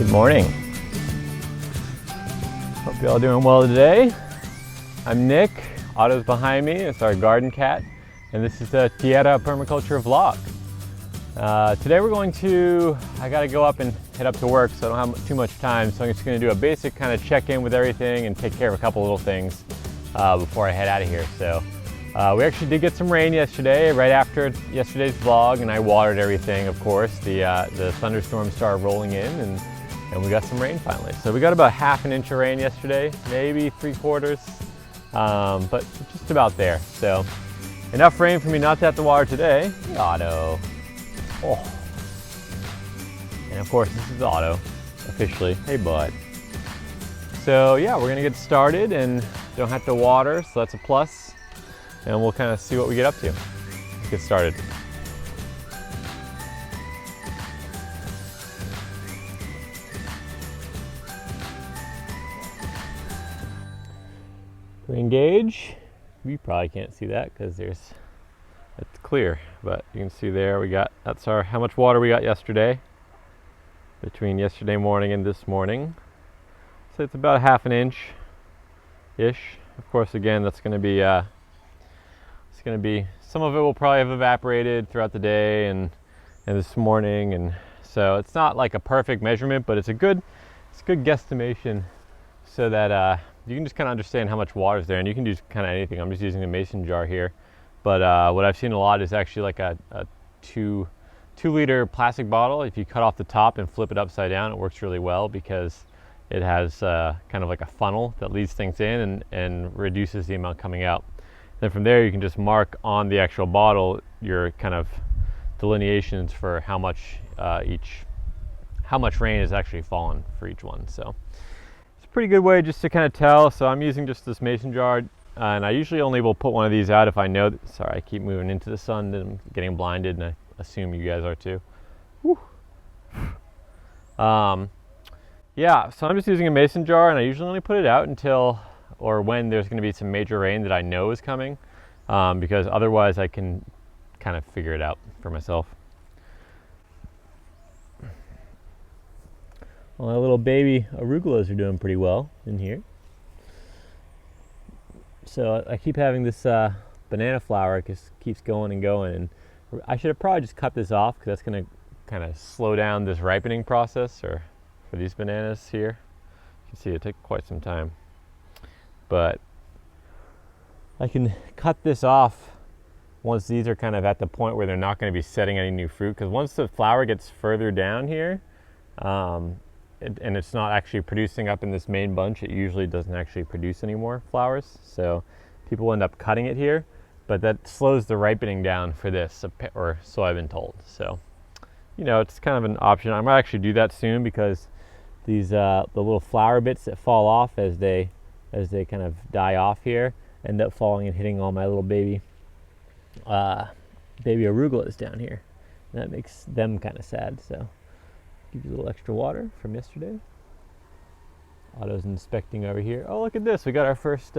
Good morning. Hope you're all doing well today. I'm Nick. Otto's behind me. It's our garden cat. And this is the Tierra Permaculture vlog. Today we're going to, I gotta go up and head up to work, so I don't have too much time. So I'm just gonna do a basic kind of check-in with everything and take care of a couple little things before I head out of here. So we actually did get some rain yesterday, right after yesterday's vlog, and I watered everything, of course. The thunderstorm started rolling in, and we got some rain finally. So we got about half an inch of rain yesterday, maybe 3/4, but just about there. So enough rain for me not to have to water today. Hey, Otto. Oh. And of course, this is Otto, officially. Hey, bud. So yeah, we're gonna get started and don't have to water, so that's a plus. And we'll kind of see what we get up to. Let's get started. Rain gauge. You probably can't see that because it's clear, but you can see there we got, that's our how much water we got yesterday, between yesterday morning and this morning. So it's about a half an inch ish. Of course, again, that's going to be some of it will probably have evaporated throughout the day and this morning, and so it's not like a perfect measurement, but it's a good guesstimation, so that you can just kind of understand how much water is there, and you can use kind of anything. I'm just using a mason jar here, but what I've seen a lot is actually like a 2-liter plastic bottle. If you cut off the top and flip it upside down, it works really well because it has kind of like a funnel that leads things in and reduces the amount coming out. Then from there, you can just mark on the actual bottle your kind of delineations for how much rain has actually fallen for each one. So it's a pretty good way just to kind of tell. So I'm using just this mason jar, and I usually only will put one of these out if I know that, sorry, I keep moving into the sun and I'm getting blinded, and I assume you guys are too. Whew. Yeah, so I'm just using a mason jar, and I usually only put it out until or when there's going to be some major rain that I know is coming, because otherwise I can kind of figure it out for myself. Well, my little baby arugulas are doing pretty well in here. So I keep having this banana flower, just keeps going and going, and I should have probably just cut this off because that's going to kind of slow down this ripening process, or for these bananas here. You can see it took quite some time. But I can cut this off once these are kind of at the point where they're not going to be setting any new fruit, because once the flower gets further down here, and it's not actually producing up in this main bunch, it usually doesn't actually produce any more flowers. So people end up cutting it here, but that slows the ripening down for this, or so I've been told. So, you know, it's kind of an option. I might actually do that soon, because these the little flower bits that fall off as they kind of die off here end up falling and hitting all my little baby arugulas down here. And that makes them kind of sad. So give you a little extra water from yesterday. Otto's inspecting over here. Oh, look at this. We got our first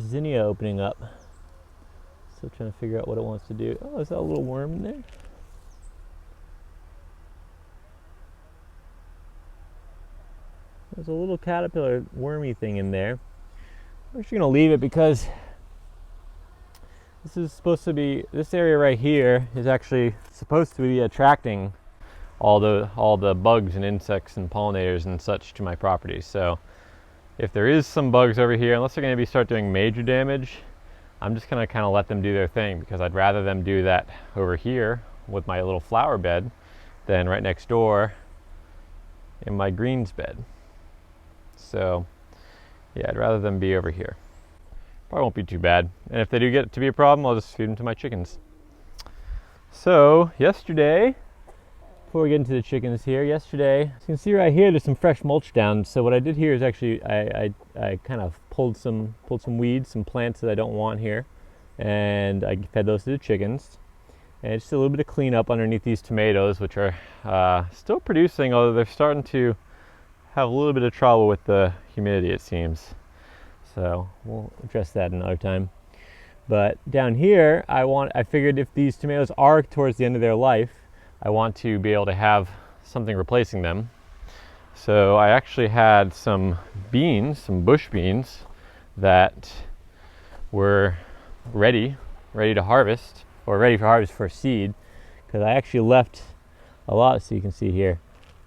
zinnia opening up. Still trying to figure out what it wants to do. Oh, is that a little worm in there? There's a little caterpillar wormy thing in there. I'm actually going to leave it because this is supposed to be, this area right here is actually supposed to be attracting all the bugs and insects and pollinators and such to my property. So if there is some bugs over here, unless they're going to start doing major damage, I'm just going to kind of let them do their thing, because I'd rather them do that over here with my little flower bed than right next door in my greens bed. So yeah, I'd rather them be over here. Probably won't be too bad. And if they do get to be a problem, I'll just feed them to my chickens. So yesterday, before we get into the chickens here, yesterday, as you can see right here, there's some fresh mulch down. So what I did here is actually I kind of pulled some weeds, some plants that I don't want here, and I fed those to the chickens. And just a little bit of cleanup underneath these tomatoes, which are still producing, although they're starting to have a little bit of trouble with the humidity, it seems. So we'll address that another time. But down here, I figured if these tomatoes are towards the end of their life, I want to be able to have something replacing them. So I actually had some beans, some bush beans that were ready to harvest, or ready for harvest for seed, because I actually left a lot. So you can see here,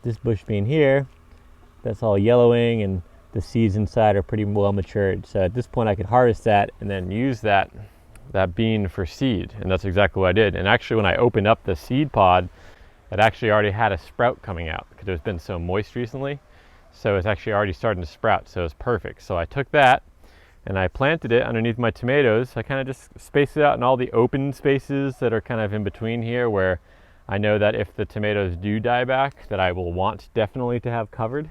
this bush bean here, that's all yellowing and the seeds inside are pretty well matured. So at this point I could harvest that and then use that bean for seed, and that's exactly what I did. And actually when I opened up the seed pod, it actually already had a sprout coming out because it's been so moist recently. So it's actually already starting to sprout, so it's perfect. So I took that and I planted it underneath my tomatoes. I kind of just spaced it out in all the open spaces that are kind of in between here, where I know that if the tomatoes do die back, that I will want definitely to have covered.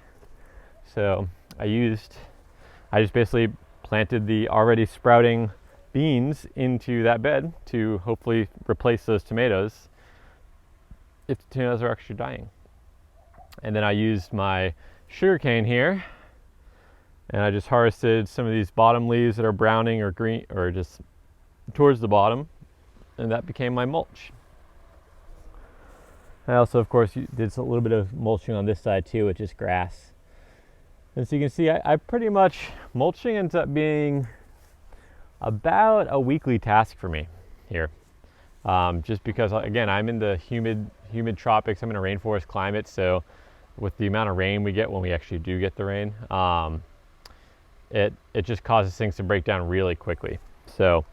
So I just basically planted the already sprouting beans into that bed to hopefully replace those tomatoes if the tomatoes are actually dying. And then I used my sugarcane here, and I just harvested some of these bottom leaves that are browning or green or just towards the bottom, and that became my mulch. I also, of course, did a little bit of mulching on this side too, with just grass. And so you can see I pretty much, mulching ends up being about a weekly task for me here. Just because, again, I'm in the humid tropics. I'm in a rainforest climate, so with the amount of rain we get when we actually do get the rain, it just causes things to break down really quickly. So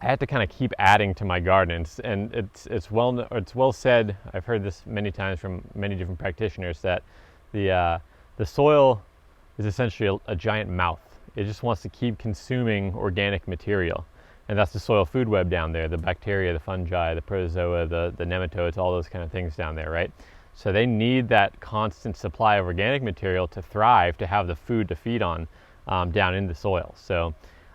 I have to kind of keep adding to my gardens, and it's well said. I've heard this many times from many different practitioners that the soil is essentially a giant mouth. It just wants to keep consuming organic material. And that's the soil food web down there, the bacteria, the fungi, the protozoa, the nematodes, all those kind of things down there, right? So they need that constant supply of organic material to thrive, to have the food to feed on down in the soil. So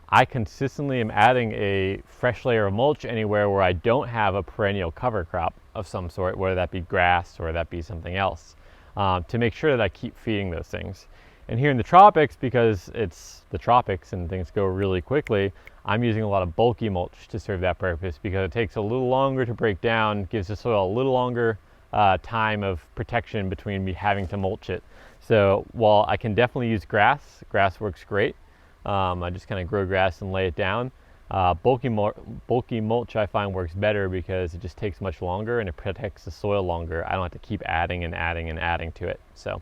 I consistently am adding a fresh layer of mulch anywhere where I don't have a perennial cover crop of some sort, whether that be grass or that be something else, to make sure that I keep feeding those things. And here in the tropics, because it's the tropics and things go really quickly, I'm using a lot of bulky mulch to serve that purpose, because it takes a little longer to break down, gives the soil a little longer time of protection between me having to mulch it. So while I can definitely use grass works great. I just kind of grow grass and lay it down. Bulky mulch I find works better because it just takes much longer and it protects the soil longer. I don't have to keep adding and adding and adding to it. So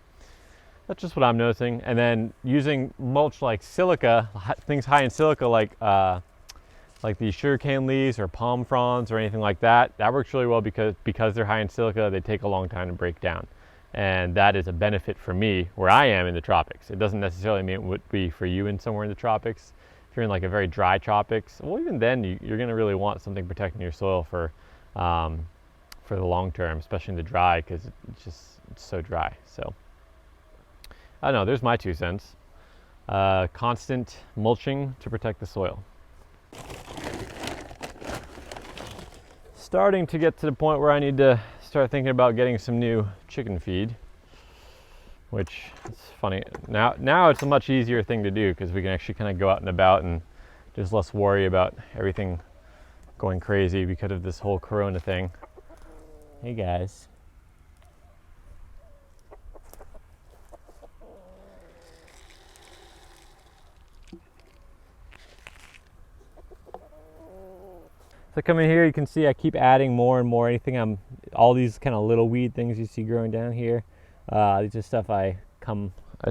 that's just what I'm noticing. And then using mulch like silica, things high in silica, like these sugarcane leaves or palm fronds or anything like that, that works really well because they're high in silica, they take a long time to break down. And that is a benefit for me where I am in the tropics. It doesn't necessarily mean it would be for you in somewhere in the tropics. If you're in like a very dry tropics, well, even then you're going to really want something protecting your soil for the long term, especially in the dry, because it's so dry. So I don't know, there's my 2 cents. Constant mulching to protect the soil. Starting to get to the point where I need to start thinking about getting some new chicken feed, which is funny. Now it's a much easier thing to do because we can actually kind of go out and about and just less worry about everything going crazy because of this whole corona thing. Hey guys. So come in here, you can see I keep adding more and more. All these kind of little weed things you see growing down here. These are stuff I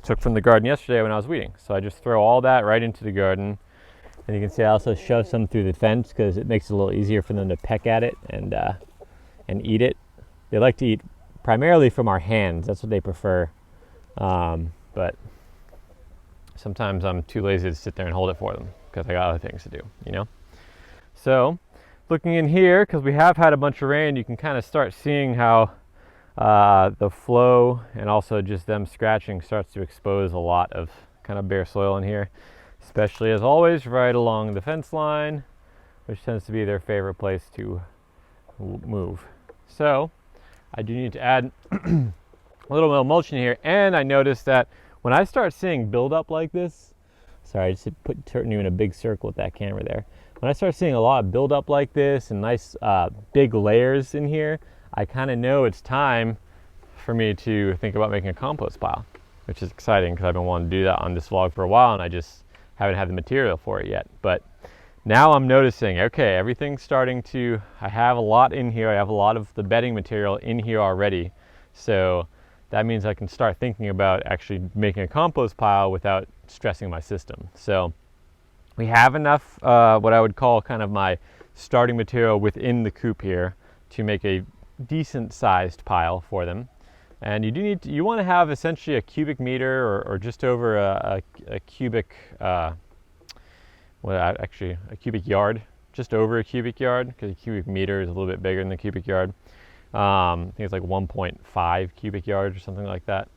took from the garden yesterday when I was weeding. So I just throw all that right into the garden. And you can see I also shove some through the fence because it makes it a little easier for them to peck at it and eat it. They like to eat primarily from our hands. That's what they prefer. But sometimes I'm too lazy to sit there and hold it for them because I got other things to do, you know? So looking in here, because we have had a bunch of rain, you can kind of start seeing how the flow and also just them scratching starts to expose a lot of kind of bare soil in here, especially as always right along the fence line, which tends to be their favorite place to move. So I do need to add a little bit of mulch in here, and I noticed that when I start seeing buildup like this, sorry, I just turn you in a big circle with that camera there. When I start seeing a lot of buildup like this and nice big layers in here, I kind of know it's time for me to think about making a compost pile, which is exciting because I've been wanting to do that on this vlog for a while and I just haven't had the material for it yet. But now I'm noticing, okay, everything's starting to, I have a lot in here. I have a lot of the bedding material in here already. So that means I can start thinking about actually making a compost pile without stressing my system. So we have enough, what I would call kind of my starting material within the coop here to make a decent sized pile for them. And you do need to, you want to have essentially a cubic meter or just over a cubic, actually a cubic yard, just over a cubic yard, because a cubic meter is a little bit bigger than the cubic yard. I think it's like 1.5 cubic yards or something like that.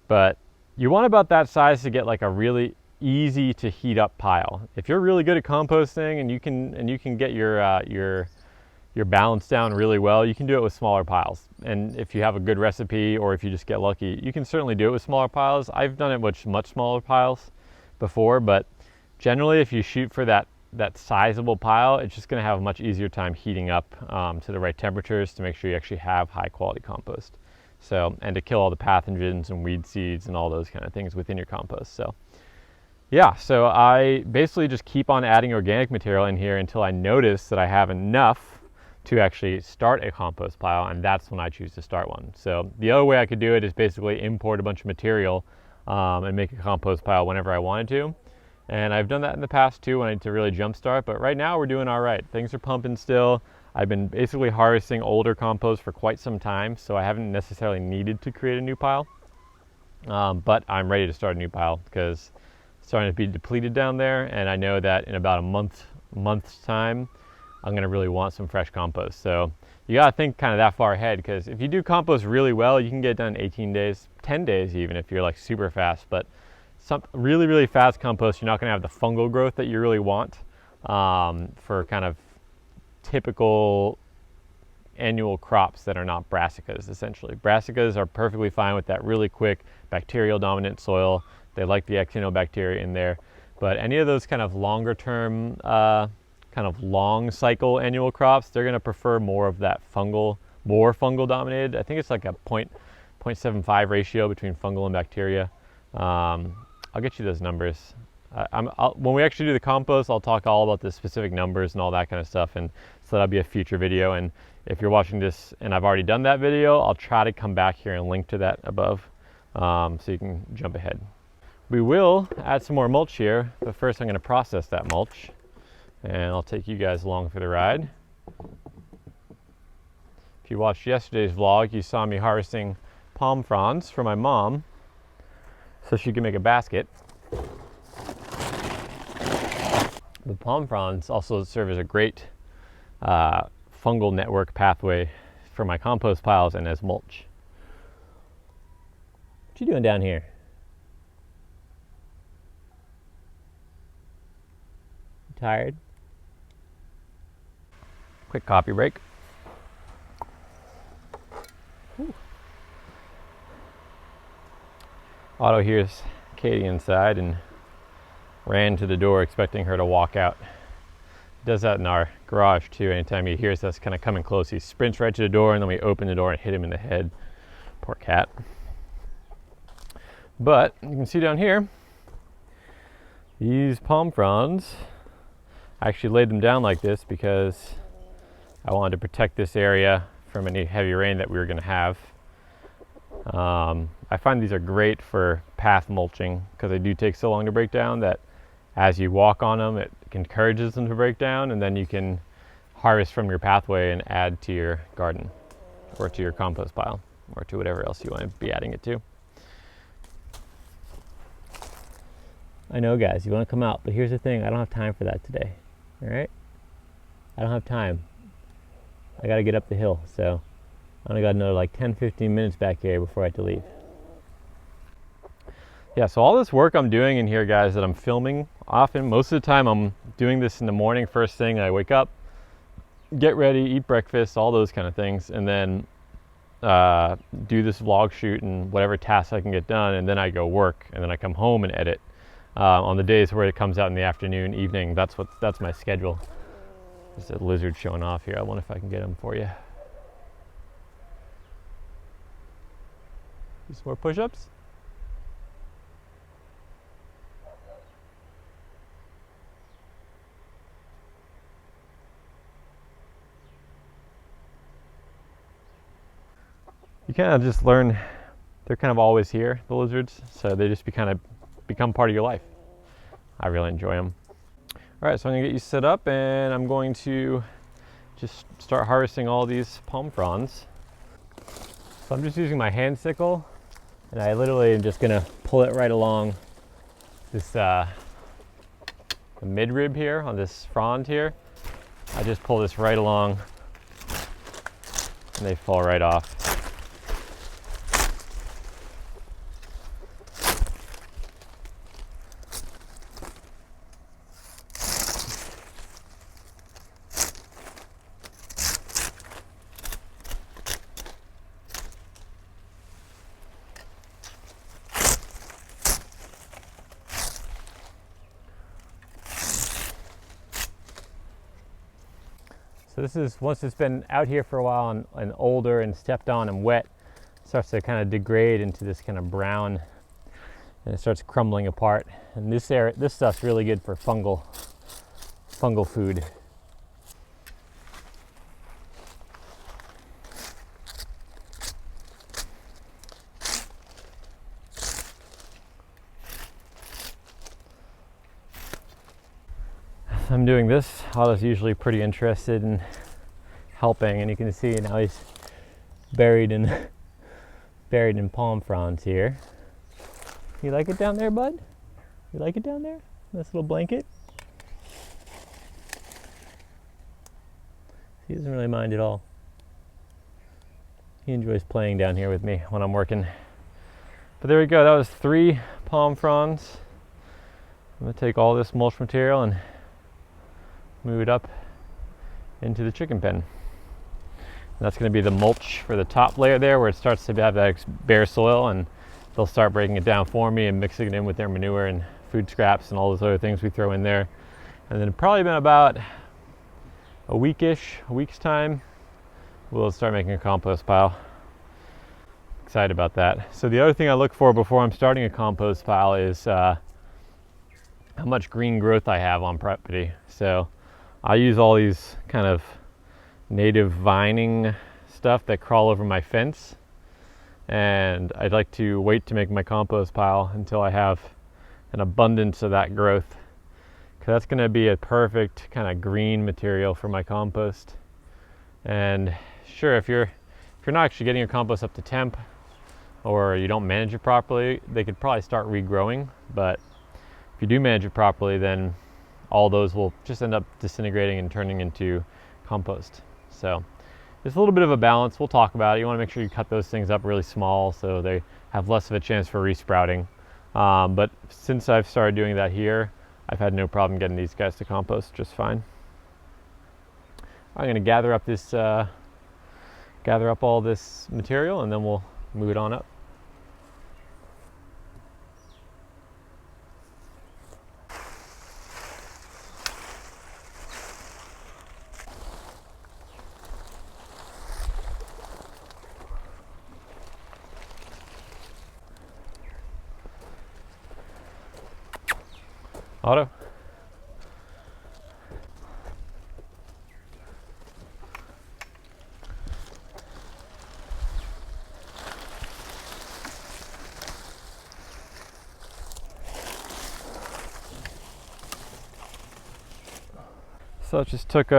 But you want about that size to get like a really easy to heat up pile. If you're really good at composting and you can get your balance down really well, you can do it with smaller piles. And if you have a good recipe or if you just get lucky, you can certainly do it with smaller piles. I've done it with much smaller piles before, but generally if you shoot for that sizable pile, it's just going to have a much easier time heating up to the right temperatures to make sure you actually have high quality compost. So, and to kill all the pathogens and weed seeds and all those kind of things within your compost. So yeah, so I basically just keep on adding organic material in here until I notice that I have enough to actually start a compost pile, and that's when I choose to start one. So the other way I could do it is basically import a bunch of material and make a compost pile whenever I wanted to. And I've done that in the past too when I need to really jumpstart, but right now we're doing all right. Things are pumping still. I've been basically harvesting older compost for quite some time, so I haven't necessarily needed to create a new pile. But I'm ready to start a new pile because it's starting to be depleted down there, and I know that in about a month's time, I'm gonna really want some fresh compost. So you gotta think kind of that far ahead, because if you do compost really well, you can get it done in 18 days, 10 days even if you're like super fast. But some really fast compost, you're not going to have the fungal growth that you really want for kind of typical annual crops that are not brassicas. Essentially, brassicas are perfectly fine with that really quick bacterial dominant soil. They like the actinobacteria in there, but any of those kind of longer term kind of long cycle annual crops, they're going to prefer more of that more fungal dominated. I think it's like a 0.75 ratio between fungal and bacteria. I'll get you those numbers. When we actually do the compost, I'll talk all about the specific numbers and all that kind of stuff, and so that'll be a future video. And if you're watching this and I've already done that video, I'll try to come back here and link to that above, so you can jump ahead. We will add some more mulch here, but first I'm going to process that mulch, and I'll take you guys along for the ride. If you watched yesterday's vlog, you saw me harvesting palm fronds for my mom, so she can make a basket. The palm fronds also serve as a great fungal network pathway for my compost piles and as mulch. What you doing down here? You tired? Quick coffee break. Ooh. Otto hears Katie inside and ran to the door expecting her to walk out. He does that in our garage too. Anytime he hears us kind of coming close, he sprints right to the door, and then we open the door and hit him in the head. Poor cat. But you can see down here, these palm fronds, I actually laid them down like this because I wanted to protect this area from any heavy rain that we were going to have. I find these are great for path mulching because they do take so long to break down that as you walk on them, it encourages them to break down, and then you can harvest from your pathway and add to your garden or to your compost pile or to whatever else you want to be adding it to. I know, guys, you want to come out, but here's the thing, I don't have time for that today. All right? I don't have time. I got to get up the hill, so I only got another like 10-15 minutes back here before I have to leave. Yeah, so all this work I'm doing in here, guys, that I'm filming, most of the time I'm doing this in the morning, first thing. I wake up, get ready, eat breakfast, all those kind of things, and then do this vlog shoot and whatever tasks I can get done, and then I go work, and then I come home and edit. On the days where it comes out in the afternoon, evening, that's my schedule. There's a lizard showing off here. I wonder if I can get him for you. Do some more push-ups. You kind of just learn they're kind of always here, the lizards, so they just become part of your life. I really enjoy them. All right, so I'm gonna get you set up and I'm going to just start harvesting all these palm fronds. So I'm just using my hand sickle and I literally am just gonna pull it right along this the midrib here on this frond here. I just pull this right along and they fall right off. So this is, once it's been out here for a while and older and stepped on and wet, it starts to kind of degrade into this kind of brown, and it starts crumbling apart. And this stuff's really good for fungal food. I'm doing this. Otto's usually pretty interested in helping, and you can see now he's buried in palm fronds here. You like it down there, bud? You like it down there? This little blanket? He doesn't really mind at all. He enjoys playing down here with me when I'm working. But there we go. That was 3 palm fronds. I'm gonna take all this mulch material and move it up into the chicken pen. And that's going to be the mulch for the top layer there, where it starts to have that bare soil, and they'll start breaking it down for me and mixing it in with their manure and food scraps and all those other things we throw in there. And then probably been about a week's time, we'll start making a compost pile. Excited about that. So the other thing I look for before I'm starting a compost pile is how much green growth I have on property. So I use all these kind of native vining stuff that crawl over my fence, and I'd like to wait to make my compost pile until I have an abundance of that growth, because that's going to be a perfect kind of green material for my compost. And sure, if you're not actually getting your compost up to temp, or you don't manage it properly, they could probably start regrowing. But if you do manage it properly, then all those will just end up disintegrating and turning into compost. So it's a little bit of a balance. We'll talk about it. You want to make sure you cut those things up really small so they have less of a chance for resprouting. But since I've started doing that here, I've had no problem getting these guys to compost just fine. I'm going to gather up all this material, and then we'll move it on up. Otto. So it just took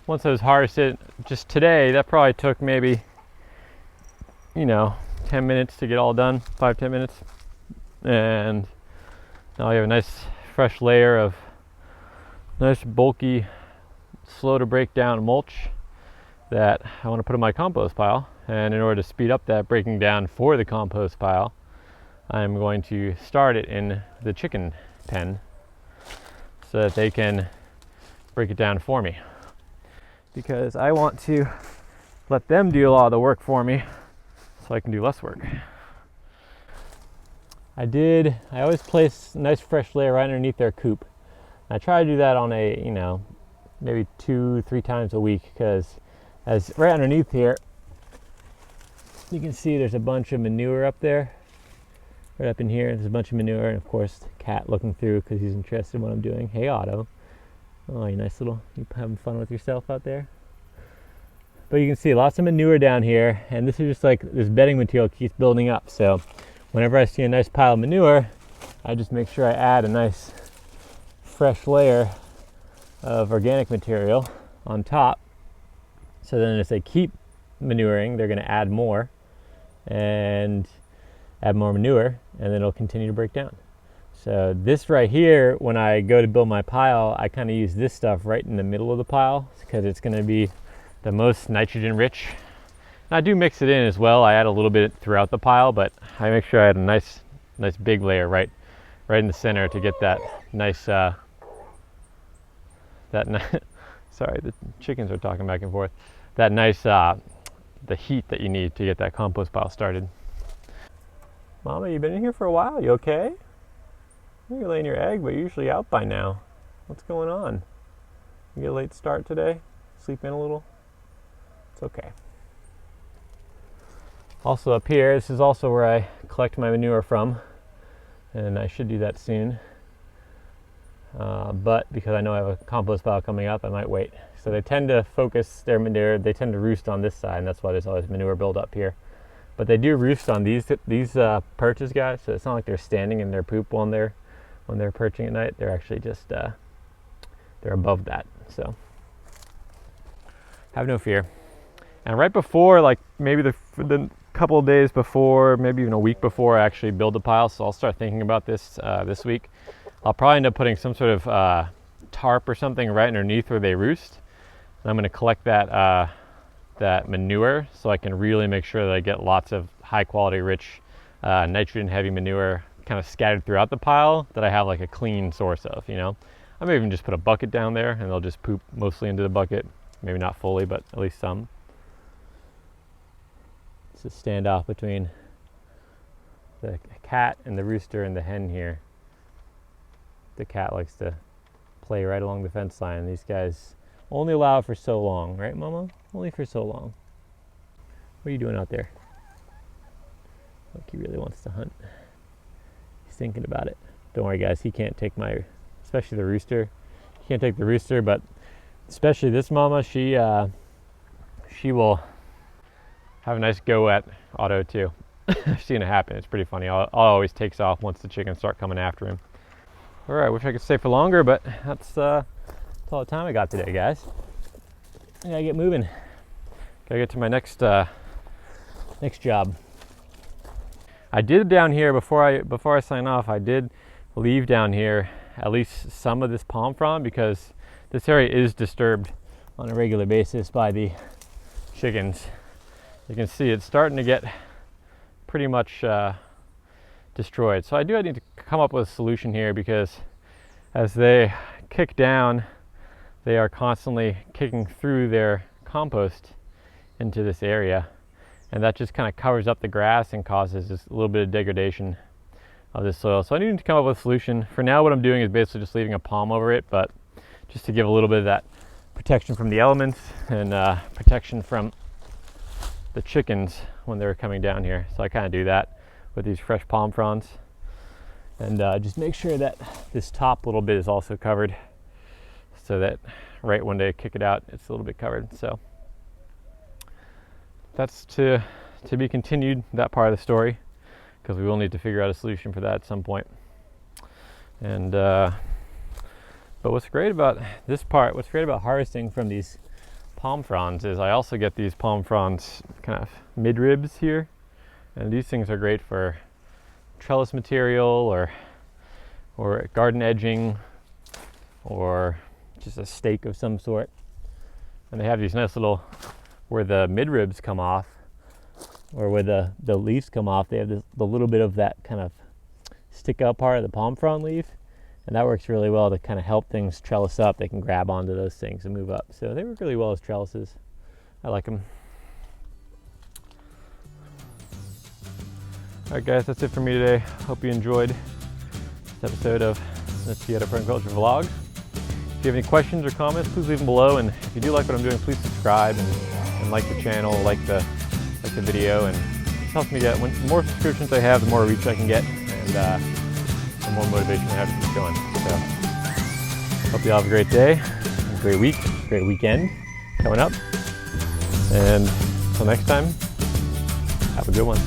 once I was harvested just today, that probably took maybe 10 minutes to get all done, 5-10 minutes. And now you have a nice fresh layer of nice bulky, slow to break down mulch that I want to put in my compost pile. And in order to speed up that breaking down for the compost pile, I'm going to start it in the chicken pen so that they can break it down for me, because I want to let them do a lot of the work for me so I can do less work. I always place a nice fresh layer right underneath their coop. I try to do that on a, maybe 2-3 times a week, because as right underneath here, You can see there's a bunch of manure up there. Right up in here, there's a bunch of manure, and of course, the cat looking through because he's interested in what I'm doing. Hey, Otto. Oh, you nice little, you having fun with yourself out there? But you can see lots of manure down here, and this is just like this bedding material keeps building up. So whenever I see a nice pile of manure, I just make sure I add a nice fresh layer of organic material on top. So then as they keep manuring, they're going to add more and add more manure, and then it'll continue to break down. So this right here, when I go to build my pile, I kind of use this stuff right in the middle of the pile because it's going to be the most nitrogen rich. And I do mix it in as well. I add a little bit throughout the pile, but I make sure I add a nice big layer right in the center to get that nice sorry, the chickens are talking back and forth. That nice the heat that you need to get that compost pile started. Mama, you been in here for a while? You okay? You're laying your egg, but you're usually out by now. What's going on? You get a late start today? Sleep in a little? It's okay. Also up here, this is also where I collect my manure from, and I should do that soon. But because I know I have a compost pile coming up, I might wait. So they tend to focus their manure, they tend to roost on this side, and that's why there's always manure build up here. But they do roost on these perches, guys, so it's not like they're standing in their poop when they're perching at night. They're actually just, they're above that, so have no fear. And right before, like maybe the couple of days before, maybe even a week before I actually build the pile, so I'll start thinking about this this week. I'll probably end up putting some sort of tarp or something right underneath where they roost. And I'm going to collect that manure so I can really make sure that I get lots of high quality, rich, nitrogen heavy manure kind of scattered throughout the pile that I have like a clean source of, you know. I may even just put a bucket down there and they'll just poop mostly into the bucket. Maybe not fully, but at least some. It's a standoff between the cat and the rooster and the hen here. The cat likes to play right along the fence line. These guys only allow it for so long, right, Mama? Only for so long. What are you doing out there? Look, he really wants to hunt. He's thinking about it. Don't worry, guys. He can't take especially the rooster. He can't take the rooster, but especially this Mama, she will have a nice go at Otto too. I've seen it happen. It's pretty funny. Otto always takes off once the chickens start coming after him. All right, wish I could stay for longer, but that's all the time I got today, guys. I gotta get moving. Gotta get to my next job. I did down here before I sign off. I did leave down here at least some of this palm frond because this area is disturbed on a regular basis by the chickens. You can see it's starting to get pretty much destroyed. So I need to come up with a solution here because as they kick down, they are constantly kicking through their compost into this area, and that just kind of covers up the grass and causes just a little bit of degradation of the soil. So I need to come up with a solution. For now, what I'm doing is basically just leaving a palm over it, but just to give a little bit of that protection from the elements and protection from the chickens when they're coming down here. So I kind of do that with these fresh palm fronds, and just make sure that this top little bit is also covered so that right when they kick it out, it's a little bit covered. So that's to be continued, that part of the story, because we will need to figure out a solution for that at some point. And but what's great about this part, what's great about harvesting from these palm fronds is I also get these palm fronds kind of mid-ribs here, and these things are great for trellis material or garden edging or just a stake of some sort. And they have these nice little, where the mid-ribs come off or where the leaves come off, they have the little bit of that kind of stick out part of the palm frond leaf, and that works really well to kind of help things trellis up. They can grab onto those things and move up. So they work really well as trellises. I like them. All right, guys, that's it for me today. Hope you enjoyed this episode of the Otto Permaculture vlog. If you have any questions or comments, please leave them below. And if you do like what I'm doing, please subscribe and like the channel, like the video, and just helps me get, the more subscriptions I have, the more reach I can get, and the more motivation I have to keep going. So, hope you all have a great day, a great week, great weekend coming up. And until next time, have a good one.